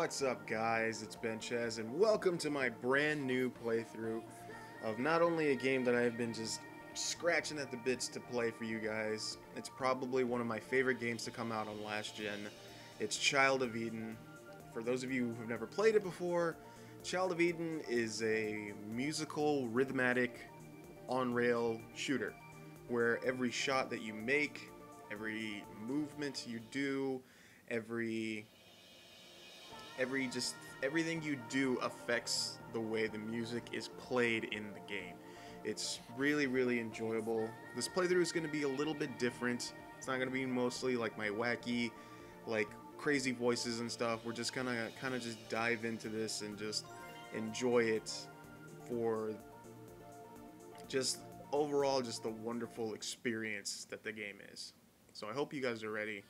What's up, guys? It's Benchez, and welcome to my brand new playthrough of not only a game that I've been just scratching at the bits to play for you guys. It's probably one of my favorite games to come out on last gen. It's Child of Eden. For those of you who've never played it before, Child of Eden is a musical, rhythmatic, on-rail shooter where every shot that you make, every movement you do, everything you do affects the way the music is played in the game. It's really enjoyable. This playthrough is going to be a little bit different. It's not going to be mostly like my wacky, like crazy voices and stuff. We're just gonna kind of just dive into this and just enjoy it for just overall just the wonderful experience that the game is. So I hope you guys are ready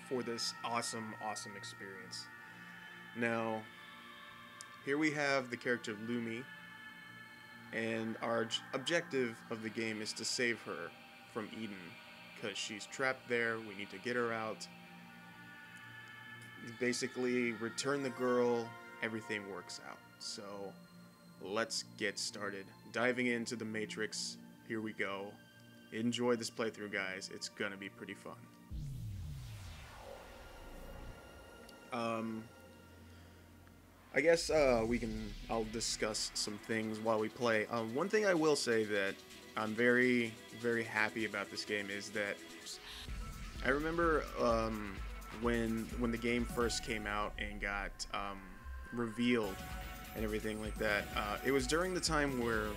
for this awesome experience. Now, here we have the character Lumi, and our objective of the game is to save her from Eden, because she's trapped there. We need to get her out. Basically, return the girl, everything works out. So, let's get started. Diving into the Matrix, here we go. Enjoy this playthrough, guys. It's gonna be pretty fun. I guess I'll discuss some things while we play. One thing I will say that I'm very happy about this game is that I remember when the game first came out and got revealed and everything like that. It was during the time where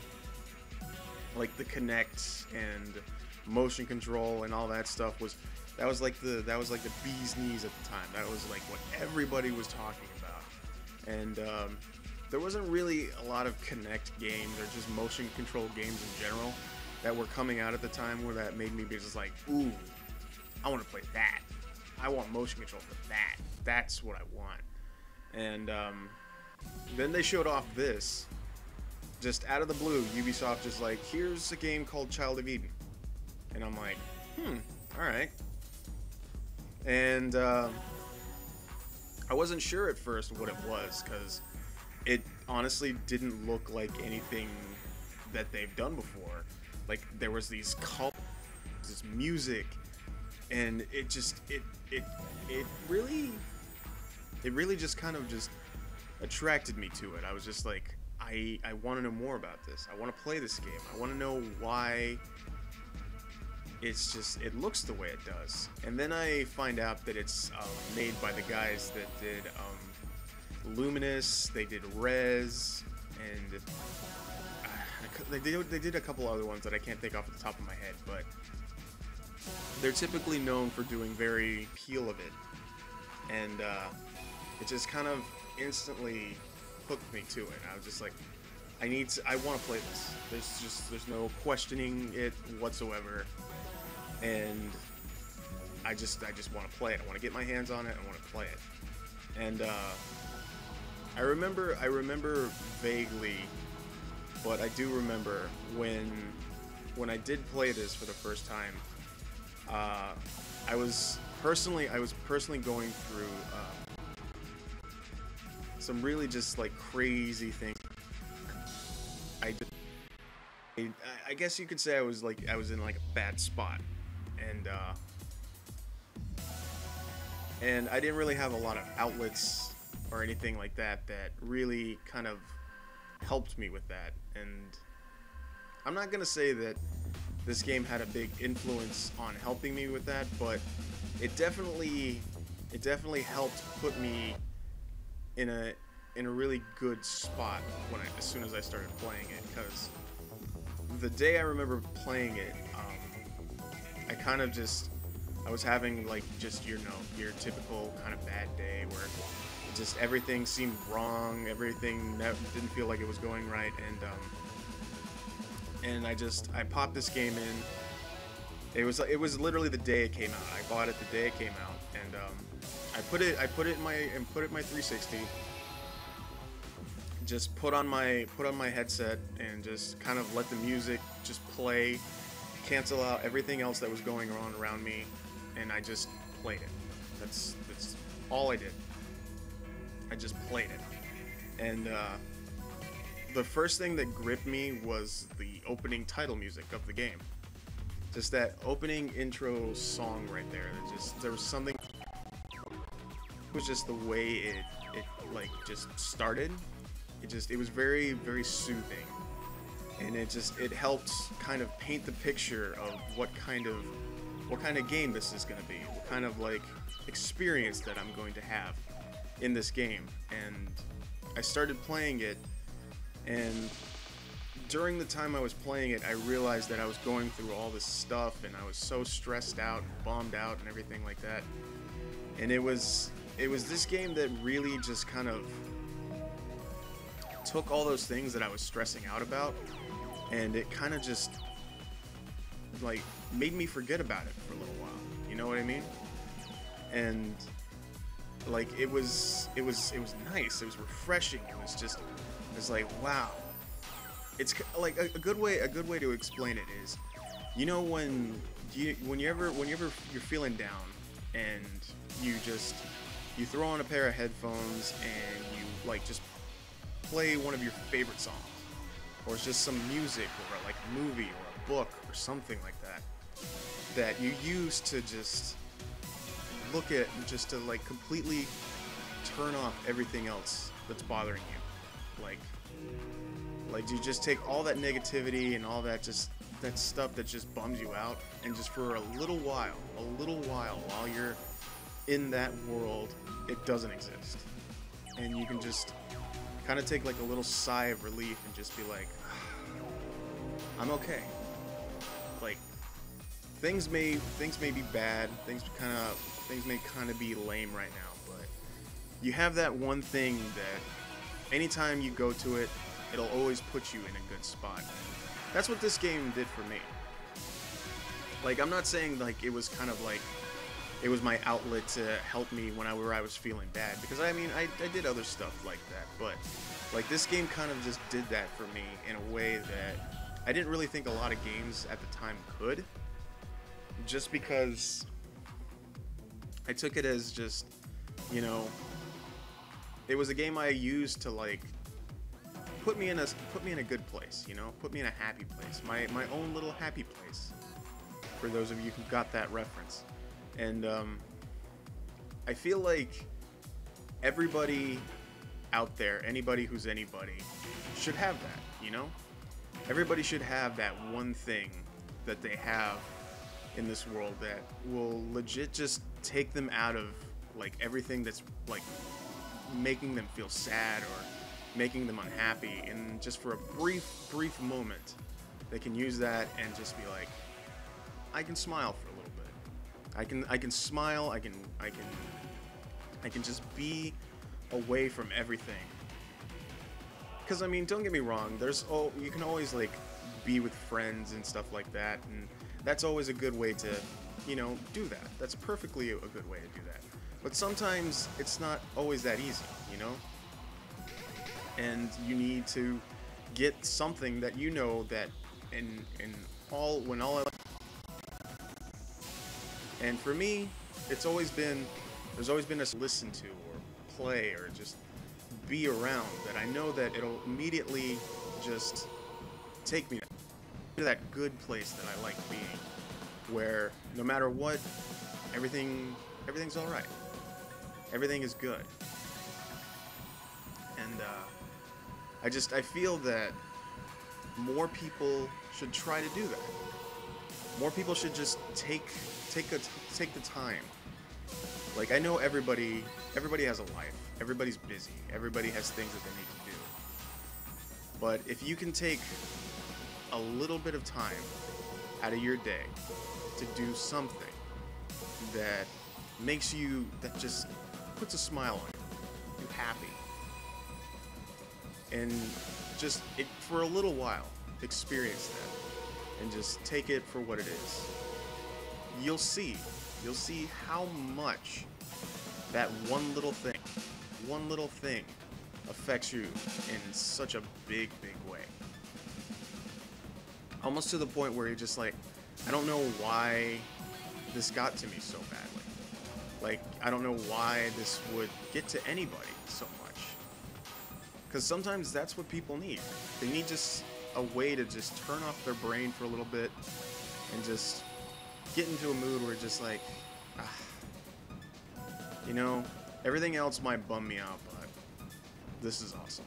like the Kinect and motion control and all that stuff was like the bee's knees at the time. That was like what everybody was talking about. And there wasn't really a lot of Kinect games or just motion control games in general that were coming out at the time where that made me be just like, ooh, I want to play that. I want motion control for that. That's what I want. And then they showed off this. Just out of the blue, Ubisoft just like, here's a game called Child of Eden. And I'm like, alright. And I wasn't sure at first what it was, because it honestly didn't look like anything that they've done before. Like, there was these colors, this music, and it really just kind of just attracted me to it. I was just like, I want to know more about this. I want to play this game. I want to know why it looks the way it does. And then I find out that it's made by the guys that did Luminous, they did Rez, and they did a couple other ones that I can't think off the top of my head, but they're typically known for doing very peel of it. And it just kind of instantly hooked me to it. I was just like, I want to play this. There's no questioning it whatsoever. And I just want to play it. I want to get my hands on it. I want to play it. And I remember vaguely, but I do remember when I did play this for the first time. I was personally going through some really just like crazy things. I guess you could say I was in like a bad spot. And I didn't really have a lot of outlets or anything like that really kind of helped me with that. And I'm not gonna say that this game had a big influence on helping me with that, but it definitely helped put me in a really good spot as soon as I started playing it. Because the day I remember playing it, I was having like just your typical kind of bad day where just everything seemed wrong, everything didn't feel like it was going right, and I popped this game in. It was literally the day it came out. I bought it the day it came out, and I put it in my 360. Just put on my headset and just kind of let the music just play, cancel out everything else that was going on around me, and I just played it. That's all I did. I just played it. And the first thing that gripped me was the opening title music of the game. Just that opening intro song right there. There was something. It was just the way it like just started. It was very very soothing, and it helped kind of paint the picture of what kind of game this is going to be, what kind of like experience that I'm going to have in this game. And I started playing it, and during the time I was playing it, I realized that I was going through all this stuff, and I was so stressed out and bummed out and everything like that. And it was this game that really just kind of took all those things that I was stressing out about, and it kind of just like made me forget about it for a little while. You know what I mean? And like it was nice. It was refreshing. It was like, wow. It's like a good way to explain it is, you know, whenever you're feeling down and you throw on a pair of headphones and you like just play one of your favorite songs, or it's just some music or like a movie or a book or something like that you use to just look at, just to like completely turn off everything else that's bothering you. Like you just take all that negativity and all that stuff that just bums you out, and just for a little while while you're in that world, it doesn't exist. And you can just kind of take like a little sigh of relief and just be like, I'm okay. Like things may be bad, things may kind of be lame right now, but you have that one thing that anytime you go to it, it'll always put you in a good spot. That's what this game did for me. Like, I'm not saying like it was kind of like it was my outlet to help me when I was feeling bad, because I mean I did other stuff like that, but like this game kind of just did that for me in a way that I didn't really think a lot of games at the time could, just because I took it as just, you know, it was a game I used to like put me in a good place, you know, put me in a happy place, my own little happy place, for those of you who got that reference. And I feel like everybody out there, anybody who's anybody, should have that, you know? Everybody should have that one thing that they have in this world that will legit just take them out of like everything that's like making them feel sad or making them unhappy, and just for a brief moment they can use that and just be like, I can smile for a little bit. I can smile, I can just be away from everything. Because I mean, don't get me wrong, you can always like be with friends and stuff like that, and that's always a good way to, you know, do that. That's perfectly a good way to do that. But sometimes it's not always that easy, you know? And you need to get something that you know that and for me, there's always been a listen to or play or just be around that I know that it'll immediately just take me to that good place that I like being, where no matter what, everything's all right. Everything is good. And I feel that more people should try to do that. More people should just take the time. Like, I know everybody has a life. Everybody's busy. Everybody has things that they need to do. But if you can take a little bit of time out of your day to do something that just puts a smile on you happy, and just for a little while experience that and just take it for what it is, you'll see how much that one little thing affects you in such a big way, almost to the point where you're just like, I don't know why this got to me so badly. Like, I don't know why this would get to anybody so much. Because sometimes that's what people need. They need just a way to just turn off their brain for a little bit and just get into a mood where just like, ah, you know, everything else might bum me out, but this is awesome.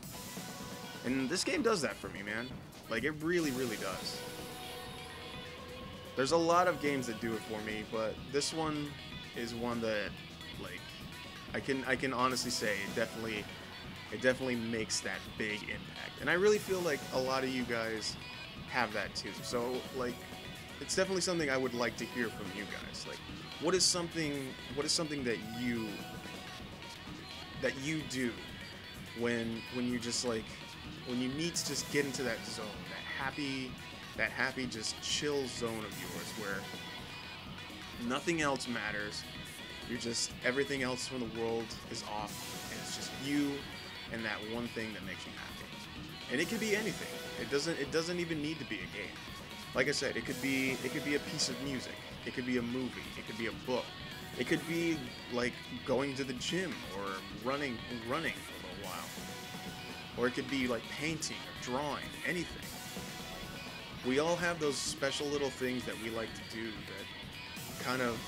And this game does that for me, man. Like, it really, really does. There's a lot of games that do it for me, but this one is one that, like, I can honestly say it definitely makes that big impact. And I really feel like a lot of you guys have that too. So, like, it's definitely something I would like to hear from you guys. Like, what is something that you do when you just like, when you need to just get into that zone, that happy just chill zone of yours where nothing else matters. You're just, everything else from the world is off, and it's just you and that one thing that makes you happy. And it could be anything. It doesn't even need to be a game. Like I said, it could be a piece of music. It could be a movie. It could be a book. It could be like going to the gym or running for a little while. Or it could be like painting or drawing, anything. We all have those special little things that we like to do that kind of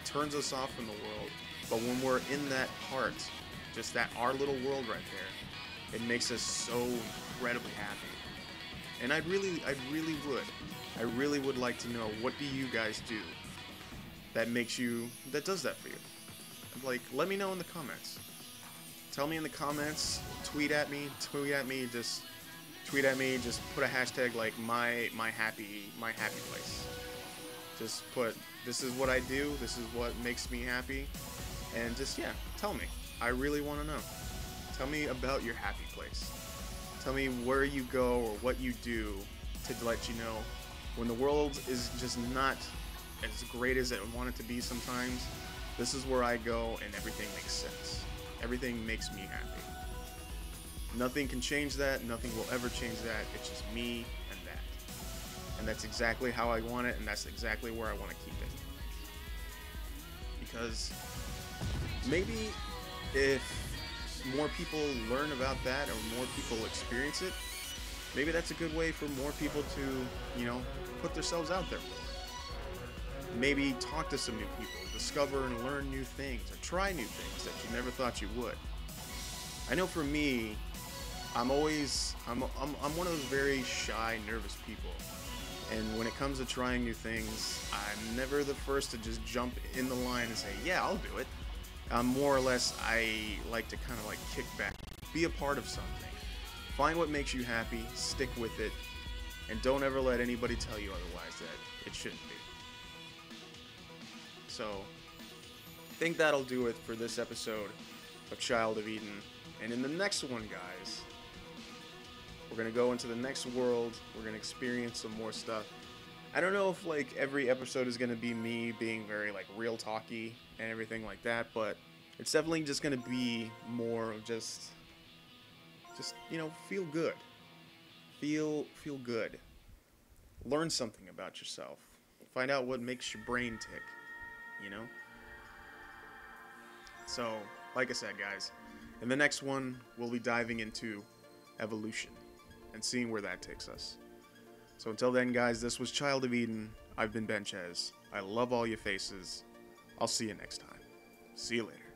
turns us off from the world. But when we're in that part, just that our little world right there, it makes us so incredibly happy. And I really would like to know, what do you guys do that does that for you? Like, let me know in the comments. Tell me in the comments, tweet at me, just put a hashtag like my happy place. Just put, this is what I do, this is what makes me happy, and just, yeah, tell me. I really want to know. Tell me about your happy place. Tell me where you go or what you do to let you know when the world is just not as great as it want it to be sometimes. This is where I go and everything makes sense. Everything makes me happy. Nothing can change that. Nothing will ever change that. It's just me and that. And that's exactly how I want it, and that's exactly where I want to keep it. Because maybe if more people learn about that or more people experience it, maybe that's a good way for more people to, you know, put themselves out there. Maybe talk to some new people, discover and learn new things, or try new things that you never thought you would. I know for me, I'm one of those very shy, nervous people. And when it comes to trying new things, I'm never the first to just jump in the line and say, yeah, I'll do it. More or less, I like to kind of like kick back, be a part of something. Find what makes you happy, stick with it, and don't ever let anybody tell you otherwise that it shouldn't be. So, I think that'll do it for this episode of Child of Eden. And in the next one, guys, we're going to go into the next world. We're going to experience some more stuff. I don't know if like every episode is going to be me being very like real talky and everything like that, but it's definitely just going to be more of just you know, feel good. Feel good. Learn something about yourself. Find out what makes your brain tick, you know? So, like I said, guys, in the next one, we'll be diving into evolution and seeing where that takes us. So until then, guys, this was Child of Eden. I've been Benchez. I love all your faces. I'll see you next time. See you later.